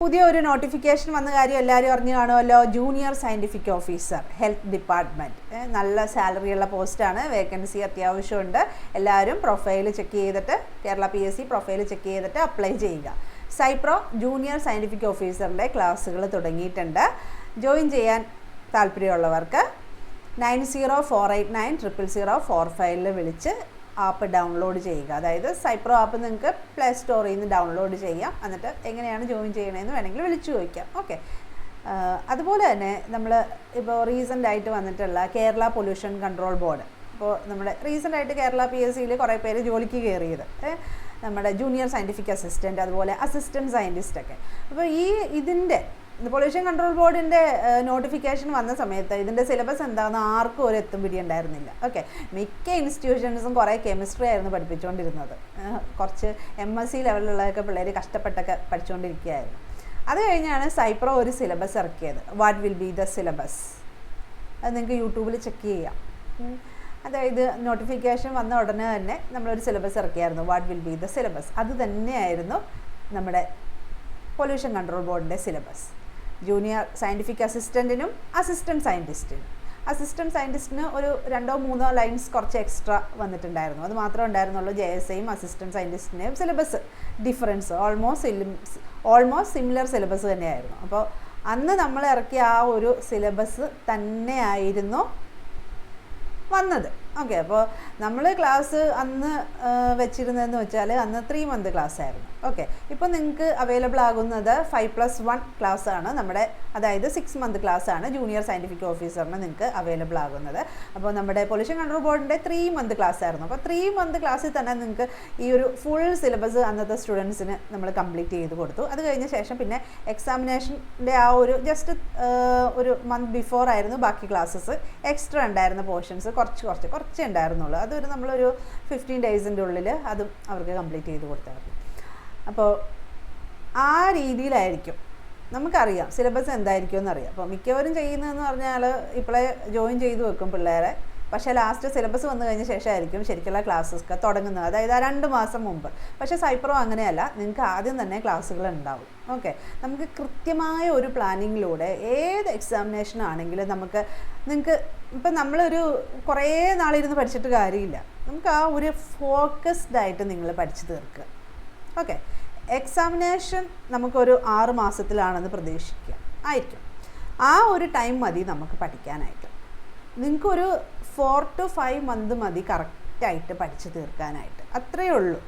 പുതിയൊരു നോട്ടിഫിക്കേഷൻ വന്ന കാര്യം എല്ലാവരും അറിഞ്ഞു കാണുമല്ലോ. Junior scientific officer, health department. നല്ല സാലറിയുള്ള പോസ്റ്റാണ്, വേക്കൻസി അത്യാവശ്യമുണ്ട്. എല്ലാവരും പ്രൊഫൈൽ ചെക്ക് ചെയ്തിട്ട് കേരള PSC പ്രൊഫൈൽ ചെക്ക് ചെയ്തിട്ട് അപ്ലൈ ചെയ്യുക. സൈപ്രോ ജൂനിയർ സയൻറ്റിഫിക് ഓഫീസറിൻ്റെ ക്ലാസ്സുകൾ തുടങ്ങിയിട്ടുണ്ട്. ജോയിൻ ചെയ്യാൻ താല്പര്യമുള്ളവർക്ക് 9048900045 വിളിച്ച് ആപ്പ് ഡൗൺലോഡ് ചെയ്യുക. അതായത് സൈപ്രോ ആപ്പ് നിങ്ങൾക്ക് പ്ലേ സ്റ്റോറിൽ നിന്ന് ഡൗൺലോഡ് ചെയ്യാം. എന്നിട്ട് എങ്ങനെയാണ് ജോയിൻ ചെയ്യണമെന്ന് വേണമെങ്കിൽ വിളിച്ചു ചോദിക്കാം. ഓക്കെ. അതുപോലെ തന്നെ നമ്മൾ ഇപ്പോൾ റീസെൻ്റായിട്ട് വന്നിട്ടുള്ള കേരള പൊല്യൂഷൻ കൺട്രോൾ ബോർഡ്, ഇപ്പോൾ നമ്മുടെ റീസെൻ്റായിട്ട് കേരള PSCയിൽ കുറേ പേര് ജോലിക്ക് കയറിയത് നമ്മുടെ ജൂനിയർ സയൻറ്റിഫിക് അസിസ്റ്റൻറ്റ്, അതുപോലെ അസിസ്റ്റൻറ്റ് സയൻറ്റിസ്റ്റൊക്കെ. അപ്പോൾ ഇതിൻ്റെ പൊല്യൂഷൻ കൺട്രോൾ ബോർഡിൻ്റെ നോട്ടിഫിക്കേഷൻ വന്ന സമയത്ത് ഇതിൻ്റെ സിലബസ് എന്താണെന്ന് ആർക്കും ഒരു എത്തും പിടി ഉണ്ടായിരുന്നില്ല. ഓക്കെ. മിക്ക ഇൻസ്റ്റിറ്റ്യൂഷൻസും കുറേ കെമിസ്ട്രി ആയിരുന്നു പഠിപ്പിച്ചുകൊണ്ടിരുന്നത്. കുറച്ച് MSc ലെവലിലുള്ളതൊക്കെ പിള്ളേർ കഷ്ടപ്പെട്ടൊക്കെ പഠിച്ചുകൊണ്ടിരിക്കുകയായിരുന്നു. അത് കഴിഞ്ഞാണ് സൈപ്രോ ഒരു സിലബസ് ഇറക്കിയത്, what will be the syllabus. അത് നിങ്ങൾക്ക് യൂട്യൂബിൽ ചെക്ക് ചെയ്യാം. അതായത് നോട്ടിഫിക്കേഷൻ വന്ന ഉടനെ തന്നെ നമ്മളൊരു സിലബസ് ഇറക്കിയായിരുന്നു, what will be the syllabus. അത് തന്നെയായിരുന്നു നമ്മുടെ പൊല്യൂഷൻ കൺട്രോൾ ബോർഡിൻ്റെ സിലബസ്. ജൂനിയർ സയൻറ്റിഫിക് അസിസ്റ്റൻറ്റിനും അസിസ്റ്റൻറ്റ് സയൻറ്റിസ്റ്റിന് ഒരു 2-3 ലൈൻസ് കുറച്ച് എക്സ്ട്രാ വന്നിട്ടുണ്ടായിരുന്നു. അത് മാത്രമേ ഉണ്ടായിരുന്നുള്ളൂ. JSAയും അസിസ്റ്റൻറ്റ് സയൻറ്റിസ്റ്റിൻ്റെയും syllabus difference almost similar syllabus തന്നെയായിരുന്നു. അപ്പോൾ അന്ന് നമ്മൾ ഇറക്കിയ ആ ഒരു സിലബസ് തന്നെയായിരുന്നു വന്നത്. ഓക്കെ. അപ്പോൾ നമ്മൾ ക്ലാസ് അന്ന് വെച്ചിരുന്നതെന്ന് വെച്ചാൽ അന്ന് 3 മന്ത് ക്ലാസ് ആയിരുന്നു. ഓക്കെ. ഇപ്പോൾ നിങ്ങൾക്ക് അവൈലബിൾ ആകുന്നത് 5+1 ക്ലാസ് ആണ് നമ്മുടെ, അതായത് 6 മന്ത് ക്ലാസ് ആണ് ജൂനിയർ സയൻറ്റിഫിക് ഓഫീസറിന് നിങ്ങൾക്ക് അവൈലബിൾ ആകുന്നത്. അപ്പോൾ നമ്മുടെ പൊല്യൂഷൻ കൺട്രോൾ ബോർഡിൻ്റെ 3 മന്ത് ക്ലാസ് ആയിരുന്നു. അപ്പോൾ 3 മന്ത് ക്ലാസ്സിൽ തന്നെ നിങ്ങൾക്ക് ഈ ഒരു ഫുൾ സിലബസ് അന്നത്തെ സ്റ്റുഡൻസിന് നമ്മൾ കംപ്ലീറ്റ് ചെയ്ത് കൊടുത്തു. അത് കഴിഞ്ഞ ശേഷം പിന്നെ എക്സാമിനേഷൻ്റെ ആ ഒരു ജസ്റ്റ് ഒരു മന്ത് ബിഫോർ ആയിരുന്നു ബാക്കി ക്ലാസ്സസ്. എക്സ്ട്രാ ഉണ്ടായിരുന്ന പോർഷൻസ് കുറച്ച് ഉണ്ടായിരുന്നുള്ളൂ. അതൊരു നമ്മളൊരു 15 ഡേയ്സിൻ്റെ ഉള്ളിൽ അതും അവർക്ക് കംപ്ലീറ്റ് ചെയ്ത് കൊടുത്തായിരുന്നു. അപ്പോൾ ആ രീതിയിലായിരിക്കും നമുക്കറിയാം സിലബസ് എന്തായിരിക്കും എന്നറിയാം. അപ്പോൾ മിക്കവരും ചെയ്യുന്നതെന്ന് പറഞ്ഞാൽ ഇപ്പോഴേ ജോയിൻ ചെയ്ത് വെക്കും പിള്ളേരെ. പക്ഷേ ലാസ്റ്റ് സിലബസ് വന്നു കഴിഞ്ഞ ശേഷമായിരിക്കും ശരിക്കുള്ള ക്ലാസ്സൊക്കെ തുടങ്ങുന്നത്, അതായത് ആ 2 മാസം മുമ്പ്. പക്ഷേ സൈപ്രോ അങ്ങനെയല്ല, നിങ്ങൾക്ക് ആദ്യം തന്നെ ക്ലാസ്സുകൾ ഉണ്ടാവും. ഓക്കെ. നമുക്ക് കൃത്യമായ ഒരു പ്ലാനിങ്ങിലൂടെ ഏത് എക്സാമിനേഷൻ ആണെങ്കിലും നിങ്ങൾക്ക് ഇപ്പം നമ്മളൊരു കുറേ നാളിരുന്ന് പഠിച്ചിട്ട് കാര്യമില്ല. നമുക്ക് ആ ഒരു ഫോക്കസ്ഡ് ആയിട്ട് നിങ്ങൾ പഠിച്ചു തീർക്കുക. ഓക്കെ. എക്സാമിനേഷൻ നമുക്കൊരു 6 മാസത്തിലാണെന്ന് പ്രതീക്ഷിക്കുക ആയിരിക്കും. ആ ഒരു ടൈം മതി നമുക്ക് പഠിക്കാനായിട്ട്. നിങ്ങൾക്കൊരു 4 to 5 മന്ത് മതി കറക്റ്റായിട്ട് പഠിച്ചു തീർക്കാനായിട്ട്. അത്രയേ ഉള്ളൂ.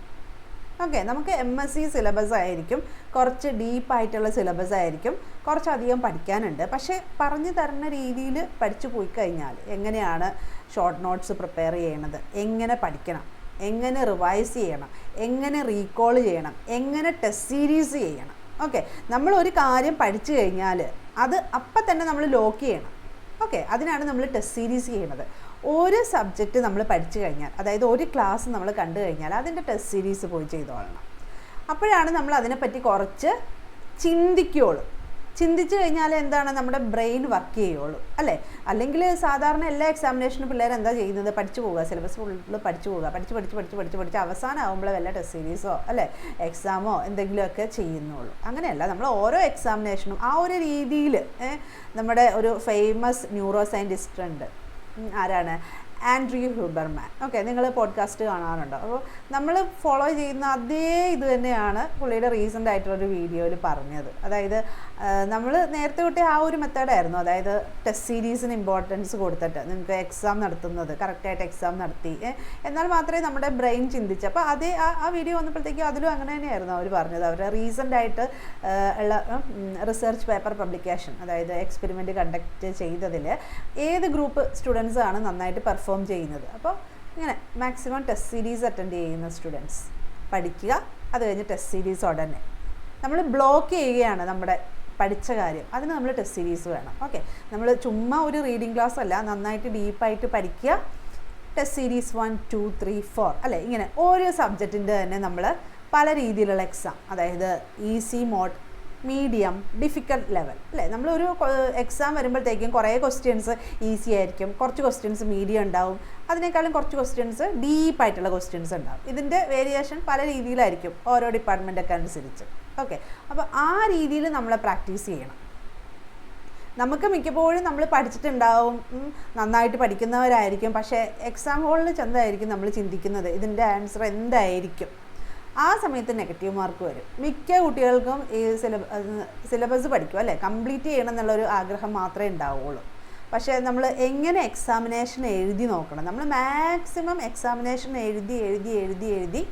ഓക്കെ. നമുക്ക് MSc സിലബസ് ആയിരിക്കും, കുറച്ച് ഡീപ്പായിട്ടുള്ള സിലബസ് ആയിരിക്കും, കുറച്ചധികം പഠിക്കാനുണ്ട്. പക്ഷേ പറഞ്ഞു തരുന്ന രീതിയിൽ പഠിച്ചു പോയി കഴിഞ്ഞാൽ എങ്ങനെയാണ് ഷോർട്ട് നോട്ട്സ് പ്രിപ്പയർ ചെയ്യണത്, എങ്ങനെ പഠിക്കണം, എങ്ങനെ റിവൈസ് ചെയ്യണം, എങ്ങനെ റീകോൾ ചെയ്യണം, എങ്ങനെ ടെസ്റ്റ് സീരീസ് ചെയ്യണം. ഓക്കെ. നമ്മളൊരു കാര്യം പഠിച്ചു കഴിഞ്ഞാൽ അത് അപ്പം തന്നെ നമ്മൾ ലോക്ക് ചെയ്യണം. ഓക്കെ. അതിനാണ് നമ്മൾ ടെസ്റ്റ് സീരീസ് ചെയ്യണത്. ഒരു സബ്ജക്റ്റ് നമ്മൾ പഠിച്ചു കഴിഞ്ഞാൽ, അതായത് ഒരു ക്ലാസ് നമ്മൾ കണ്ടു കഴിഞ്ഞാൽ അതിൻ്റെ ടെസ്റ്റ് സീരീസ് പോയി ചെയ്തോളണം. അപ്പോഴാണ് നമ്മൾ അതിനെപ്പറ്റി കുറച്ച് ചിന്തിച്ചു കഴിഞ്ഞാൽ എന്താണ് നമ്മുടെ ബ്രെയിൻ വർക്ക് ചെയ്യുള്ളൂ, അല്ലേ? അല്ലെങ്കിൽ സാധാരണ എല്ലാ എക്സാമിനേഷനും പിള്ളേർ എന്താ ചെയ്യുന്നത്, പഠിച്ചു പോവുക, സിലബസ് ഫുള്ള് പഠിച്ചു പോവുക, പഠിച്ച് അവസാനം ആകുമ്പോൾ വല്ല ടെസ്റ്റ് സീരീസോ അല്ലേ എക്സാമോ എന്തെങ്കിലുമൊക്കെ ചെയ്യുന്നുള്ളൂ. അങ്ങനെയല്ല, നമ്മൾ ഓരോ എക്സാമിനേഷനും ആ ഒരു രീതിയിൽ. നമ്മുടെ ഒരു ഫേമസ് ന്യൂറോ സയൻറ്റിസ്റ്റ് ഉണ്ട്, ആരാണ്? Andrew Huberman. ഓക്കെ. നിങ്ങൾ പോഡ്കാസ്റ്റ് കാണാറുണ്ടോ? അപ്പോൾ നമ്മൾ ഫോളോ ചെയ്യുന്ന അതേ ഇത് തന്നെയാണ് പുള്ളിയുടെ റീസെൻ്റ് ആയിട്ടുള്ളൊരു വീഡിയോയിൽ പറഞ്ഞത്. അതായത് നമ്മൾ നേരത്തെ തൊട്ടേ ആ ഒരു മെത്തേഡായിരുന്നു. അതായത് ടെസ്റ്റ് സീരീസിന് ഇമ്പോർട്ടൻസ് കൊടുത്തിട്ട് നിങ്ങൾക്ക് എക്സാം നടത്തുന്നത്, കറക്റ്റായിട്ട് എക്സാം നടത്തി എന്നാൽ മാത്രമേ നമ്മുടെ ബ്രെയിൻ ചിന്തിച്ച്. അപ്പോൾ അതേ ആ വീഡിയോ വന്നപ്പോഴത്തേക്കും അതിലും അങ്ങനെ തന്നെയായിരുന്നു അവർ പറഞ്ഞത്. അവരുടെ റീസെൻ്റ് ആയിട്ട് ഉള്ള റിസർച്ച് പേപ്പർ പബ്ലിക്കേഷൻ, അതായത് എക്സ്പെരിമെൻറ്റ് കണ്ടക്ട് ചെയ്തതിൽ ഏത് ഗ്രൂപ്പ് സ്റ്റുഡൻസ് ആണ് നന്നായിട്ട് പെർഫോം ചെയ്യുന്നത്. അപ്പോൾ ഇങ്ങനെ മാക്സിമം ടെസ്റ്റ് സീരീസ് അറ്റൻഡ് ചെയ്യുന്ന സ്റ്റുഡൻസ് പഠിക്കുക. അത് കഴിഞ്ഞ് ടെസ്റ്റ് സീരീസ് ഉടനെ നമ്മൾ ബ്ലോക്ക് ചെയ്യുകയാണ് നമ്മുടെ പഠിച്ച കാര്യം. അതിന് നമ്മൾ ടെസ്റ്റ് സീരീസ് വേണം. ഓക്കെ. നമ്മൾ ചുമ്മാ ഒരു റീഡിങ് ക്ലാസ് അല്ല, നന്നായിട്ട് ഡീപ്പായിട്ട് പഠിക്കുക. ടെസ്റ്റ് സീരീസ് 1, 2, 3, 4 അല്ലേ, ഇങ്ങനെ ഓരോ സബ്ജക്റ്റിൻ്റെ തന്നെ നമ്മൾ പല രീതിയിലുള്ള എക്സാം, അതായത് easy mode, medium, difficult level അല്ലേ. നമ്മളൊരു എക്സാം വരുമ്പോഴത്തേക്കും കുറേ ക്വസ്റ്റ്യൻസ് ഈസി ആയിരിക്കും, കുറച്ച് ക്വസ്റ്റ്യൻസ് മീഡിയം ഉണ്ടാവും, അതിനേക്കാളും കുറച്ച് ക്വസ്റ്റ്യൻസ് ഡീപ്പായിട്ടുള്ള ക്വസ്റ്റ്യൻസ് ഉണ്ടാവും. ഇതിൻ്റെ വേരിയേഷൻ പല രീതിയിലായിരിക്കും ഓരോ ഡിപ്പാർട്ട്മെൻറ്റൊക്കെ അനുസരിച്ച്. ഓക്കെ, അപ്പോൾ ആ രീതിയിൽ നമ്മൾ പ്രാക്ടീസ് ചെയ്യണം. നമുക്ക് മിക്കപ്പോഴും നമ്മൾ പഠിച്ചിട്ടുണ്ടാവും, നന്നായിട്ട് പഠിക്കുന്നവരായിരിക്കും, പക്ഷേ എക്സാം ഹോളിൽ ചെന്നായിരിക്കും നമ്മൾ ചിന്തിക്കുന്നത് ഇതിൻ്റെ ആൻസർ എന്തായിരിക്കും. ആ സമയത്ത് നെഗറ്റീവ് മാർക്ക് വരും. മിക്ക കുട്ടികൾക്കും ഈ സിലബസ് പഠിക്കും അല്ലേ, കംപ്ലീറ്റ് ചെയ്യണം എന്നുള്ളൊരു ആഗ്രഹം മാത്രമേ ഉണ്ടാവുള്ളൂ. പക്ഷേ നമ്മൾ എങ്ങനെ എക്സാമിനേഷൻ എഴുതി നോക്കണം, നമ്മൾ മാക്സിമം എക്സാമിനേഷൻ എഴുതി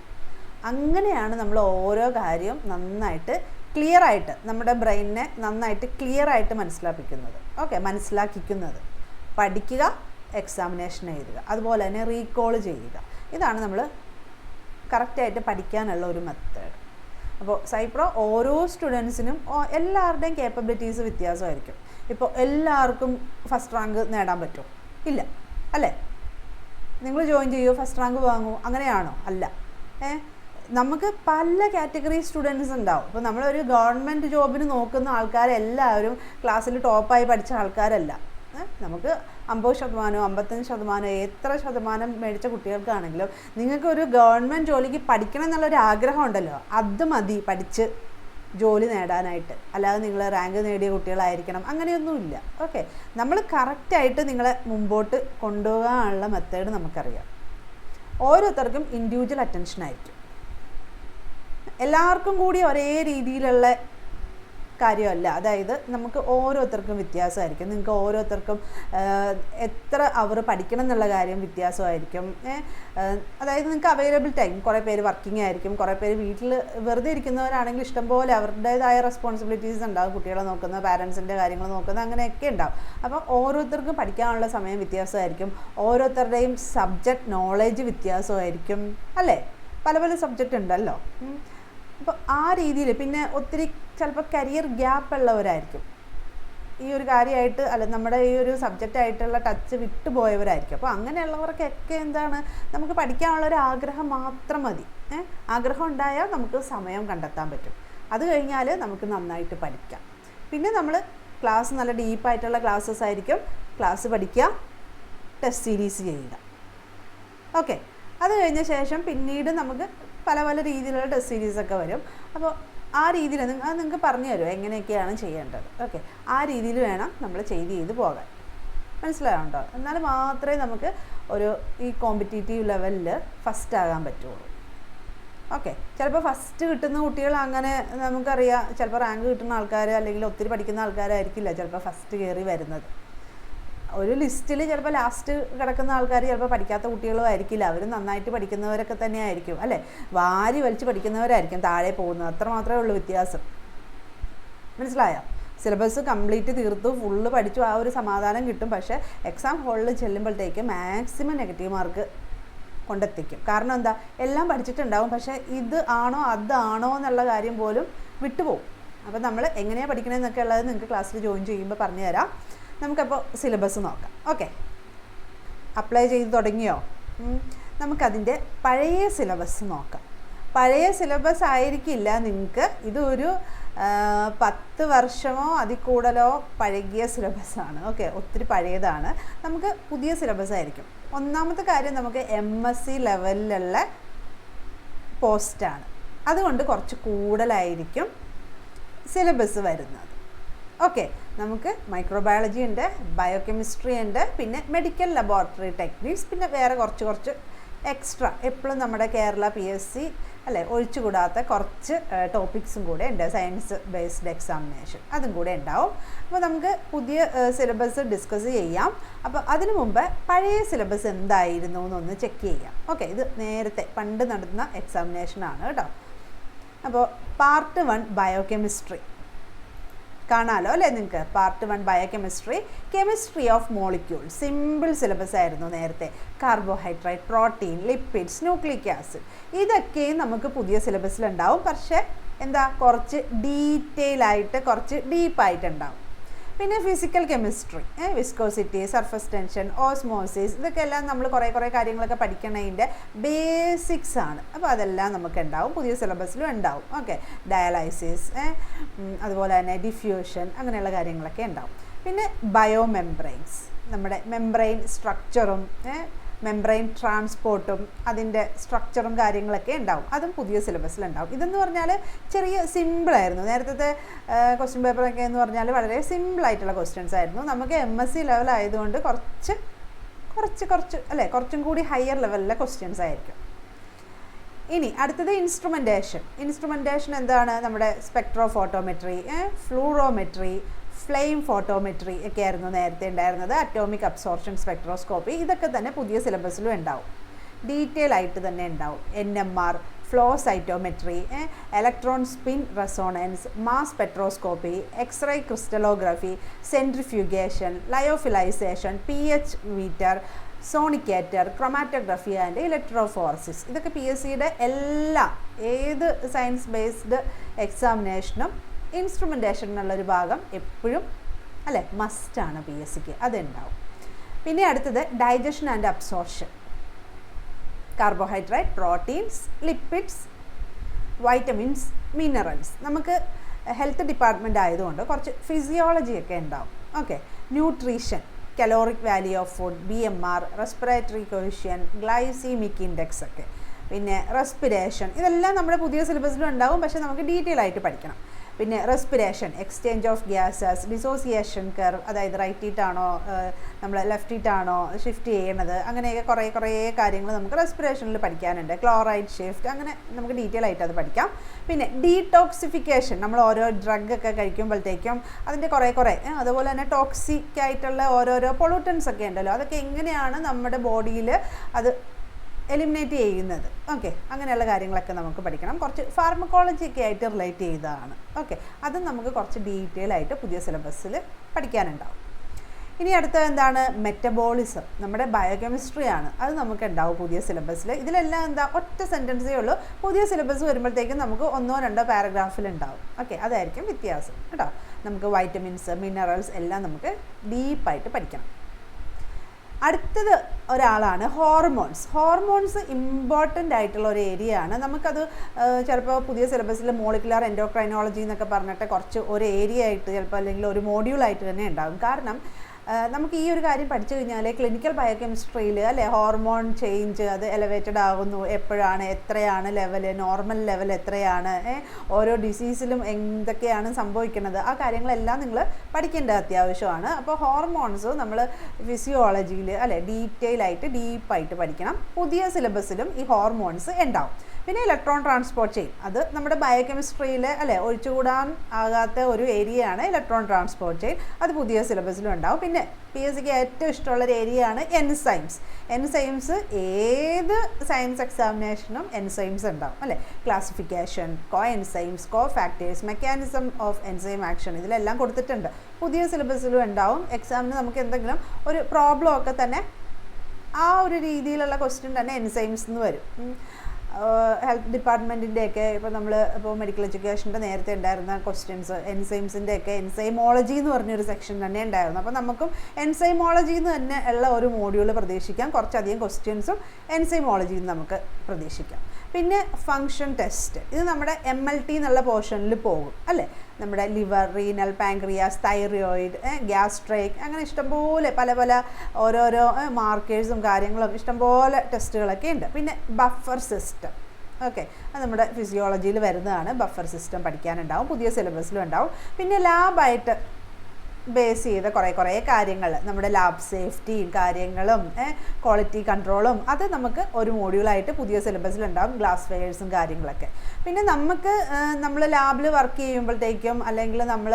അങ്ങനെയാണ് നമ്മൾ ഓരോ കാര്യം നന്നായിട്ട് ക്ലിയറായിട്ട് നമ്മുടെ ബ്രെയിനിനെ നന്നായിട്ട് ക്ലിയറായിട്ട് മനസ്സിലാക്കിക്കുന്നത്. പഠിക്കുക, എക്സാമിനേഷൻ എഴുതുക, അതുപോലെ തന്നെ റീകോൾ ചെയ്യുക. ഇതാണ് നമ്മൾ കറക്റ്റായിട്ട് പഠിക്കാനുള്ള ഒരു മെത്തേഡ്. അപ്പോൾ സൈപ്രോ ഓരോ സ്റ്റുഡൻസിനും എല്ലാവരുടെയും കേപ്പബിലിറ്റീസ് വ്യത്യാസമായിരിക്കും. ഇപ്പോൾ എല്ലാവർക്കും ഫസ്റ്റ് റാങ്ക് നേടാൻ പറ്റുമോ? ഇല്ല അല്ലേ. നിങ്ങൾ ജോയിൻ ചെയ്യുമോ, ഫസ്റ്റ് റാങ്ക് വാങ്ങുമോ? അങ്ങനെയാണോ? അല്ല. നമുക്ക് പല കാറ്റഗറി സ്റ്റുഡൻസ് ഉണ്ടാവും. ഇപ്പോൾ നമ്മളൊരു ഗവൺമെൻറ് ജോബിന് നോക്കുന്ന ആൾക്കാരെല്ലാവരും ക്ലാസ്സിൽ ടോപ്പായി പഠിച്ച ആൾക്കാരല്ല. നമുക്ക് 50%, 55%, എത്ര ശതമാനം മേടിച്ച കുട്ടികൾക്കാണെങ്കിലും നിങ്ങൾക്കൊരു ഗവൺമെൻറ് ജോലിക്ക് പഠിക്കണം എന്നുള്ളൊരു ആഗ്രഹം ഉണ്ടല്ലോ, അത് മതി പഠിച്ച് ജോലി നേടാനായിട്ട്. അല്ലാതെ നിങ്ങൾ റാങ്ക് നേടിയ കുട്ടികളായിരിക്കണം അങ്ങനെയൊന്നുമില്ല. ഓക്കെ, നമ്മൾ കറക്റ്റായിട്ട് നിങ്ങളെ മുമ്പോട്ട് കൊണ്ടുപോകാനുള്ള മെത്തേഡ് നമുക്കറിയാം. ഓരോരുത്തർക്കും ഇൻഡിവിജ്വൽ അറ്റൻഷൻ ആയിരിക്കും. എല്ലാവർക്കും കൂടി ഒരേ രീതിയിലുള്ള കാര്യമല്ല. അതായത് നമുക്ക് ഓരോരുത്തർക്കും വ്യത്യാസമായിരിക്കും. നിങ്ങൾക്ക് ഓരോരുത്തർക്കും എത്ര അവർ പഠിക്കണം എന്നുള്ള കാര്യം വ്യത്യാസമായിരിക്കും. അതായത് നിങ്ങൾക്ക് അവൈലബിൾ ടൈം, കുറേ പേര് വർക്കിംഗ് ആയിരിക്കും, കുറേ പേര് വീട്ടിൽ വെറുതെ ഇരിക്കുന്നവരാണെങ്കിൽ ഇഷ്ടംപോലെ അവരുടേതായ റെസ്പോൺസിബിലിറ്റീസ് ഉണ്ടാകും. കുട്ടികളെ നോക്കുന്ന, പാരൻസിൻ്റെ കാര്യങ്ങൾ നോക്കുന്ന, അങ്ങനെയൊക്കെ ഉണ്ടാവും. അപ്പോൾ ഓരോരുത്തർക്കും പഠിക്കാനുള്ള സമയം വ്യത്യാസമായിരിക്കും. ഓരോരുത്തരുടെയും സബ്ജക്റ്റ് നോളേജ് വ്യത്യാസമായിരിക്കും അല്ലേ. പല പല സബ്ജക്റ്റ് ഉണ്ടല്ലോ. അപ്പോൾ ആ രീതിയിൽ പിന്നെ ഒത്തിരി ചിലപ്പോൾ കരിയർ ഗ്യാപ്പ് ഉള്ളവരായിരിക്കും. ഈ ഒരു കാര്യമായിട്ട് അല്ല നമ്മുടെ ഈ ഒരു സബ്ജക്റ്റായിട്ടുള്ള ടച്ച് വിട്ടുപോയവരായിരിക്കും. അപ്പോൾ അങ്ങനെയുള്ളവർക്കൊക്കെ എന്താണ്, നമുക്ക് പഠിക്കാനുള്ളൊരു ആഗ്രഹം മാത്രം മതി. ആഗ്രഹം ഉണ്ടായാൽ നമുക്ക് സമയം കണ്ടെത്താൻ പറ്റും. അത് കഴിഞ്ഞാൽ നമുക്ക് നന്നായിട്ട് പഠിക്കാം. പിന്നെ നമ്മൾ ക്ലാസ് നല്ല ഡീപ്പായിട്ടുള്ള ക്ലാസ്സസ് ആയിരിക്കും. ക്ലാസ് പഠിക്കുക, ടെസ്റ്റ് സീരീസ് ചെയ്യുക. ഓക്കെ, അത് കഴിഞ്ഞ ശേഷം പിന്നീട് നമുക്ക് പല പല രീതിയിലുള്ള ടെസ്റ്റ് സീരീസൊക്കെ വരും. അപ്പോൾ ആ രീതിയിൽ അത് നിങ്ങൾക്ക് പറഞ്ഞു തരുമോ എങ്ങനെയൊക്കെയാണ് ചെയ്യേണ്ടത്. ഓക്കെ, ആ രീതിയിൽ വേണം നമ്മൾ ചെയ്ത് പോകാൻ. മനസ്സിലാവുണ്ടോ? എന്നാൽ മാത്രമേ നമുക്ക് ഒരു ഈ കോമ്പറ്റീറ്റീവ് ലെവലിൽ ഫസ്റ്റ് ആകാൻ പറ്റുള്ളൂ. ഓക്കെ, ചിലപ്പോൾ ഫസ്റ്റ് കിട്ടുന്ന കുട്ടികൾ അങ്ങനെ നമുക്കറിയാം, ചിലപ്പോൾ റാങ്ക് കിട്ടുന്ന ആൾക്കാർ അല്ലെങ്കിൽ ഒത്തിരി പഠിക്കുന്ന ആൾക്കാരായിരിക്കില്ല ചിലപ്പോൾ ഫസ്റ്റ് കയറി വരുന്നത്. ഒരു ലിസ്റ്റിൽ ചിലപ്പോൾ ലാസ്റ്റ് കിടക്കുന്ന ആൾക്കാർ ചിലപ്പോൾ പഠിക്കാത്ത കുട്ടികളും ആയിരിക്കില്ല. അവർ നന്നായിട്ട് പഠിക്കുന്നവരൊക്കെ തന്നെ ആയിരിക്കും അല്ലേ, വാരി വലിച്ച് പഠിക്കുന്നവരായിരിക്കും താഴെ പോകുന്നത്. അത്ര മാത്രമേ ഉള്ളൂ വ്യത്യാസം. മനസ്സിലായോ? സിലബസ് കംപ്ലീറ്റ് തീർത്തു, ഫുള്ള് പഠിച്ചു, ആ ഒരു സമാധാനം കിട്ടും. പക്ഷേ എക്സാം ഹോളിൽ ചെല്ലുമ്പോഴത്തേക്ക് മാക്സിമം നെഗറ്റീവ് മാർക്ക് കൊണ്ടെത്തിക്കും. കാരണം എന്താ, എല്ലാം പഠിച്ചിട്ടുണ്ടാവും, പക്ഷേ ഇത് ആണോ അതാണോ എന്നുള്ള കാര്യം പോലും വിട്ടുപോകും. അപ്പോൾ നമ്മൾ എങ്ങനെയാണ് പഠിക്കണമെന്നൊക്കെ ഉള്ളത് നിങ്ങൾക്ക് ക്ലാസ്സിൽ ജോയിൻ ചെയ്യുമ്പോൾ പറഞ്ഞു തരാം. നമുക്കപ്പോൾ സിലബസ് നോക്കാം. ഓക്കെ, അപ്ലൈ ചെയ്ത് തുടങ്ങിയോ? നമുക്കതിൻ്റെ പഴയ സിലബസ് നോക്കാം. പഴയ സിലബസ് ആയിരിക്കില്ല നിങ്ങൾക്ക്, ഇതൊരു 10 വർഷമോ അതിൽ കൂടുതലോ പഴകിയ സിലബസാണ്. ഓക്കെ, ഒത്തിരി പഴയതാണ്. നമുക്ക് പുതിയ സിലബസ് ആയിരിക്കും. ഒന്നാമത്തെ കാര്യം, നമുക്ക് MSc ലെവലിലുള്ള പോസ്റ്റാണ്, അതുകൊണ്ട് കുറച്ച് കൂടുതലായിരിക്കും സിലബസ് വരുന്നത്. ഓക്കെ, നമുക്ക് മൈക്രോബയോളജി ഉണ്ട്, ബയോകെമിസ്ട്രി ഉണ്ട്, പിന്നെ മെഡിക്കൽ ലബോറട്ടറി ടെക്നിക്സ്, പിന്നെ വേറെ കുറച്ച് എക്സ്ട്രാ എപ്പോഴും നമ്മുടെ കേരള PSC അല്ലേ ഒഴിച്ചുകൂടാത്ത കുറച്ച് ടോപ്പിക്സും കൂടെ ഉണ്ട്. സയൻസ് ബേസ്ഡ് എക്സാമിനേഷൻ അതും കൂടെ ഉണ്ടാവും. അപ്പോൾ നമുക്ക് പുതിയ സിലബസ് ഡിസ്കസ് ചെയ്യാം. അപ്പോൾ അതിനു മുമ്പ് പഴയ സിലബസ് എന്തായിരുന്നു എന്നൊന്ന് ചെക്ക് ചെയ്യാം. ഓക്കെ, ഇത് നേരത്തെ പണ്ട് നടന്ന എക്സാമിനേഷനാണ് കേട്ടോ. അപ്പോൾ പാർട്ട് 1 ബയോകെമിസ്ട്രി കാണാമല്ലോ അല്ലേ നിങ്ങൾക്ക്. Part 1 biochemistry, chemistry of molecule, simple syllabus ആയിരുന്നു നേരത്തെ. Carbohydrate, protein, lipids, nucleic acid, ഇതൊക്കെയും നമുക്ക് പുതിയ സിലബസിലുണ്ടാവും. പക്ഷേ എന്താ, കുറച്ച് ഡീറ്റെയിൽ ആയിട്ട് കുറച്ച് ഡീപ്പായിട്ടുണ്ടാവും. പിന്നെ physical chemistry, viscosity, surface tension, osmosis, ഇതൊക്കെ എല്ലാം നമ്മൾ കുറേ കാര്യങ്ങളൊക്കെ പഠിക്കണതിൻ്റെ ബേസിക്സ് ആണ്. അപ്പോൾ അതെല്ലാം നമുക്ക് ഉണ്ടാവും, പുതിയ സിലബസിലും ഉണ്ടാവും. ഓക്കെ, ഡയാലൈസിസ്, അതുപോലെ തന്നെ ഡിഫ്യൂഷൻ, അങ്ങനെയുള്ള കാര്യങ്ങളൊക്കെ ഉണ്ടാവും. പിന്നെ ബയോ മെംബ്രെയിൻസ്, നമ്മുടെ മെംബ്രെയിൻ സ്ട്രക്ചറും മെംബ്രെയിൻ ട്രാൻസ്പോർട്ടും അതിൻ്റെ സ്ട്രക്ചറും കാര്യങ്ങളൊക്കെ ഉണ്ടാവും, അതും പുതിയ സിലബസിലുണ്ടാവും. ഇതെന്ന് പറഞ്ഞാൽ ചെറിയ സിമ്പിളായിരുന്നു. നേരത്തെ ക്വസ്റ്റ്യൻ പേപ്പറൊക്കെ എന്ന് പറഞ്ഞാൽ വളരെ സിമ്പിളായിട്ടുള്ള ക്വസ്റ്റ്യൻസ് ആയിരുന്നു. നമുക്ക് MSc ലെവൽ ആയതുകൊണ്ട് കുറച്ച് അല്ലേ, കുറച്ചും കൂടി ഹയർ ലെവലിലെ ക്വസ്റ്റ്യൻസ് ആയിരിക്കും. ഇനി അടുത്തത് ഇൻസ്ട്രുമെൻറ്റേഷൻ എന്താണ്? നമ്മുടെ സ്പെക്ട്രോഫോട്ടോമെട്രി, ഫ്ലൂറോമെട്രി, ഫ്ലെയിം ഫോട്ടോമെട്രി ഒക്കെ ആയിരുന്നു നേരത്തെ ഉണ്ടായിരുന്നത്. അറ്റോമിക് അബ്സോർപ്ഷൻ സ്പെക്ട്രോസ്കോപ്പി, ഇതൊക്കെ തന്നെ പുതിയ സിലബസിലും ഉണ്ടാവും, ഡീറ്റെയിൽ ആയിട്ട് തന്നെ ഉണ്ടാവും. NMR, flow cytometry, electron spin resonance, mass spectroscopy, X ray crystallography, centrifugation, lyophilisation, pH meter, sonicator, chromatography and electrophoresis, ഇതൊക്കെ PSCയുടെ എല്ലാ ഏത് സയൻസ് ബേസ്ഡ് എക്സാമിനേഷനും ഇൻസ്ട്രുമെൻറ്റേഷൻ എന്നുള്ളൊരു ഭാഗം എപ്പോഴും അല്ലേ മസ്റ്റാണ് PSCക്ക്, അതുണ്ടാവും. പിന്നെ അടുത്തത് digestion and absorption, carbohydrate, proteins, lipids, vitamins, minerals. നമുക്ക് ഹെൽത്ത് ഡിപ്പാർട്ട്മെൻറ്റ് ആയതുകൊണ്ട് കുറച്ച് ഫിസിയോളജിയൊക്കെ ഉണ്ടാവും. Okay, nutrition, caloric value of food, BMR, respiratory quotient, glycaemic index ഒക്കെ, പിന്നെ റെസ്പിറേഷൻ, ഇതെല്ലാം നമ്മുടെ പുതിയ സിലബസിലും ഉണ്ടാവും, പക്ഷേ നമുക്ക് ഡീറ്റെയിൽ ആയിട്ട് പഠിക്കണം. പിന്നെ respiration, exchange of gases, dissociation curve, അതായത് റൈറ്റ് ഹീറ്റാണോ നമ്മൾ ലെഫ്റ്റ് ഹീറ്റാണോ ഷിഫ്റ്റ് ചെയ്യണത്, അങ്ങനെയൊക്കെ കുറേ കാര്യങ്ങൾ നമുക്ക് റെസ്പിറേഷനിൽ പഠിക്കാനുണ്ട്. ക്ലോറൈഡ് ഷിഫ്റ്റ്, അങ്ങനെ നമുക്ക് ഡീറ്റെയിൽ ആയിട്ട് അത് പഠിക്കാം. പിന്നെ ഡീടോക്സിഫിക്കേഷൻ, നമ്മൾ ഓരോ ഡ്രഗൊക്കെ കഴിക്കുമ്പോഴത്തേക്കും അതിൻ്റെ കുറേ അതുപോലെ തന്നെ ടോക്സിക് ആയിട്ടുള്ള ഓരോരോ പൊളൂട്ടൻസ് ഒക്കെ ഉണ്ടല്ലോ, അതൊക്കെ എങ്ങനെയാണ് നമ്മുടെ ബോഡിയിൽ അത് എലിമിനേറ്റ് ചെയ്യുന്നത്. ഓക്കെ, അങ്ങനെയുള്ള കാര്യങ്ങളൊക്കെ നമുക്ക് പഠിക്കണം. കുറച്ച് ഫാർമക്കോളജി ഒക്കെ ആയിട്ട് റിലേറ്റ് ചെയ്തതാണ്. ഓക്കെ, അതും നമുക്ക് കുറച്ച് ഡീറ്റെയിൽ ആയിട്ട് പുതിയ സിലബസിൽ പഠിക്കാനുണ്ടാവും. ഇനി അടുത്തത് എന്താണ്? മെറ്റബോളിസം, നമ്മുടെ ബയോകെമിസ്ട്രിയാണ്, അത് നമുക്ക് ഉണ്ടാവും പുതിയ സിലബസിൽ. ഇതിലെല്ലാം എന്താ, ഒറ്റ സെൻറ്റൻസേ ഉള്ളൂ. പുതിയ സിലബസ് വരുമ്പോഴത്തേക്കും നമുക്ക് 1-2 പാരഗ്രാഫിലുണ്ടാവും. ഓക്കെ, അതായിരിക്കും വ്യത്യാസം കേട്ടോ. നമുക്ക് വൈറ്റമിൻസ്, മിനറൽസ് എല്ലാം നമുക്ക് ഡീപ്പായിട്ട് പഠിക്കണം. അടുത്തത് ഒരാളാണ് ഹോർമോൺസ് ഇമ്പോർട്ടൻ്റ് ആയിട്ടുള്ള ഒരു ഏരിയ ആണ്. നമുക്കത് ചിലപ്പോൾ പുതിയ സിലബസിൽ മോളിക്കുലർ എൻഡോക്രൈനോളജി എന്നൊക്കെ പറഞ്ഞിട്ട് കുറച്ച് ഒരു ഏരിയ ആയിട്ട് ചിലപ്പോൾ അല്ലെങ്കിൽ ഒരു മോഡ്യൂളായിട്ട് തന്നെ ഉണ്ടാകും. കാരണം നമുക്ക് ഈ ഒരു കാര്യം പഠിച്ചു കഴിഞ്ഞാൽ ക്ലിനിക്കൽ ബയോകെമിസ്ട്രിയിൽ അല്ലേ ഹോർമോൺ ചേഞ്ച് അത് എലവേറ്റഡ് ആകുന്നു, എപ്പോഴാണ്, എത്രയാണ് ലെവല്, നോർമൽ ലെവൽ എത്രയാണ്, ഓരോ ഡിസീസിലും എന്തൊക്കെയാണ് സംഭവിക്കുന്നത്, ആ കാര്യങ്ങളെല്ലാം നിങ്ങൾ പഠിക്കേണ്ടത് അത്യാവശ്യമാണ്. അപ്പോൾ ഹോർമോൺസ് നമ്മൾ ഫിസിയോളജിയിൽ അല്ലേ ഡീറ്റെയിൽ ആയിട്ട് ഡീപ്പായിട്ട് പഠിക്കണം. പുതിയ സിലബസിലും ഈ ഹോർമോൺസ് ഉണ്ടാവും. പിന്നെ ഇലക്ട്രോൺ ട്രാൻസ്പോർട്ട് ചെയിൻ, അത് നമ്മുടെ ബയോകെമിസ്ട്രിയിൽ അല്ലേ ഒഴിച്ചുകൂടാൻ ആകാത്ത ഒരു ഏരിയയാണ് ഇലക്ട്രോൺ ട്രാൻസ്പോർട്ട് ചെയിൻ, അത് പുതിയ സിലബസിലും ഉണ്ടാവും. പിന്നെ PSCക്ക് ഏറ്റവും ഇഷ്ടമുള്ളൊരു ഏരിയയാണ് എൻസൈംസ്. ഏത് സയൻസ് എക്സാമിനേഷനും എൻസൈംസ് ഉണ്ടാവും അല്ലേ. Classification, co enzymes, co factors, mechanism of enzyme action, ഇതിലെല്ലാം കൊടുത്തിട്ടുണ്ട്. പുതിയ സിലബസിലും ഉണ്ടാവും. എക്സാമിന് നമുക്ക് എന്തെങ്കിലും ഒരു പ്രോബ്ലം ഒക്കെ തന്നെ ആ ഒരു രീതിയിലുള്ള ക്വസ്റ്റ്യൻ തന്നെ എൻസൈംസ് എന്ന് വരും. ഹെൽത്ത് ഡിപ്പാർട്ട്മെൻറ്റിൻ്റെയൊക്കെ ഇപ്പോൾ മെഡിക്കൽ എഡ്യൂക്കേഷൻ്റെ നേരത്തെ ഉണ്ടായിരുന്ന ക്വസ്റ്റ്യൻസ് എൻസൈംസിൻ്റെയൊക്കെ എൻസൈമോളജി എന്ന് പറഞ്ഞൊരു സെക്ഷൻ തന്നെ ഉണ്ടായിരുന്നു. അപ്പോൾ നമുക്കും എൻസൈമോളജിയിൽ നിന്ന് തന്നെ ഉള്ള ഒരു മോഡ്യൂൾ പ്രതീക്ഷിക്കാം. കുറച്ചധികം ക്വസ്റ്റ്യൻസും എൻസൈമോളജിയിൽ നിന്ന് നമുക്ക് പ്രതീക്ഷിക്കാം. പിന്നെ ഫങ്ഷൻ ടെസ്റ്റ്, ഇത് നമ്മുടെ MLT എന്നുള്ള പോർഷനിൽ പോകും അല്ലേ. നമ്മുടെ ലിവർ, റീനൽ, പാൻക്രിയാസ്, തൈറോയിഡ്, ഗ്യാസ്ട്രൈക്ക്, അങ്ങനെ ഇഷ്ടംപോലെ പല ഓരോരോ മാർക്കേഴ്സും കാര്യങ്ങളും ഇഷ്ടംപോലെ ടെസ്റ്റുകളൊക്കെ ഉണ്ട്. പിന്നെ ബഫർ സിസ്റ്റം, ഓക്കെ, അത് നമ്മുടെ ഫിസിയോളജിയിൽ വരുന്നതാണ്. ബഫർ സിസ്റ്റം പഠിക്കാനുണ്ടാവും, പുതിയ സിലബസിലും ഉണ്ടാവും. പിന്നെ ലാബായിട്ട് ബേസ് ചെയ്ത കുറേ കാര്യങ്ങൾ, നമ്മുടെ ലാബ് സേഫ്റ്റിയും കാര്യങ്ങളും ക്വാളിറ്റി കൺട്രോളും, അത് നമുക്ക് ഒരു മോഡ്യൂളായിട്ട് പുതിയ സിലബസിലുണ്ടാവും. ഗ്ലാസ് വെയേഴ്സും കാര്യങ്ങളൊക്കെ. പിന്നെ നമ്മൾ ലാബിൽ വർക്ക് ചെയ്യുമ്പോഴത്തേക്കും അല്ലെങ്കിൽ നമ്മൾ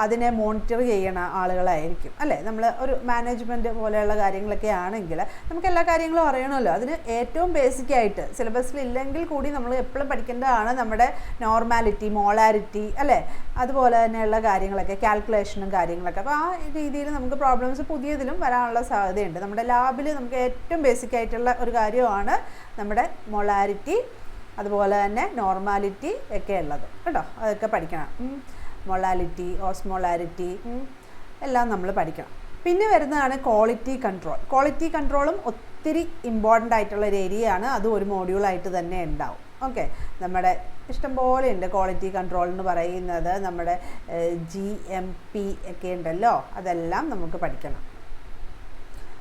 അതിനെ മോണിറ്റർ ചെയ്യണ ആളുകളായിരിക്കും അല്ലേ. നമ്മൾ ഒരു മാനേജ്മെൻറ്റ് പോലെയുള്ള കാര്യങ്ങളൊക്കെ ആണെങ്കിൽ നമുക്ക് എല്ലാ കാര്യങ്ങളും അറിയണമല്ലോ. അതിന് ഏറ്റവും ബേസിക്കായിട്ട് സിലബസിൽ ഇല്ലെങ്കിൽ കൂടി നമ്മൾ എപ്പോഴും പഠിക്കേണ്ടതാണ് നമ്മുടെ നോർമാലിറ്റി, മോളാരിറ്റി അല്ലേ, അതുപോലെ തന്നെയുള്ള കാര്യങ്ങളൊക്കെ, കാൽക്കുലേഷനും കാര്യങ്ങളൊക്കെ. അപ്പോൾ ആ രീതിയിൽ നമുക്ക് പ്രോബ്ലംസ് പുതിയതിലും വരാനുള്ള സാധ്യതയുണ്ട്. നമ്മുടെ ലാബിൽ നമുക്ക് ഏറ്റവും ബേസിക് ആയിട്ടുള്ള ഒരു കാര്യമാണ് നമ്മുടെ മൊളാരിറ്റി, അതുപോലെ തന്നെ നോർമാലിറ്റി ഒക്കെ ഉള്ളത് കേട്ടോ. അതൊക്കെ പഠിക്കണം. മൊളാലിറ്റി, ഓസ്മോളാരിറ്റി, എല്ലാം നമ്മൾ പഠിക്കണം. പിന്നെ വരുന്നതാണ് ക്വാളിറ്റി കൺട്രോൾ. ക്വാളിറ്റി കൺട്രോളും ഒത്തിരി ഇമ്പോർട്ടൻ്റ് ആയിട്ടുള്ള ഒരു ഏരിയയാണ്. അതും ഒരു മോഡ്യൂളായിട്ട് തന്നെ ഉണ്ടാവും. ഓക്കെ, നമ്മുടെ ഇഷ്ടംപോലെ ഉണ്ട് ക്വാളിറ്റി കൺട്രോൾ എന്ന് പറയുന്നത്. നമ്മുടെ GMP ഒക്കെ ഉണ്ടല്ലോ, അതെല്ലാം നമുക്ക് പഠിക്കണം.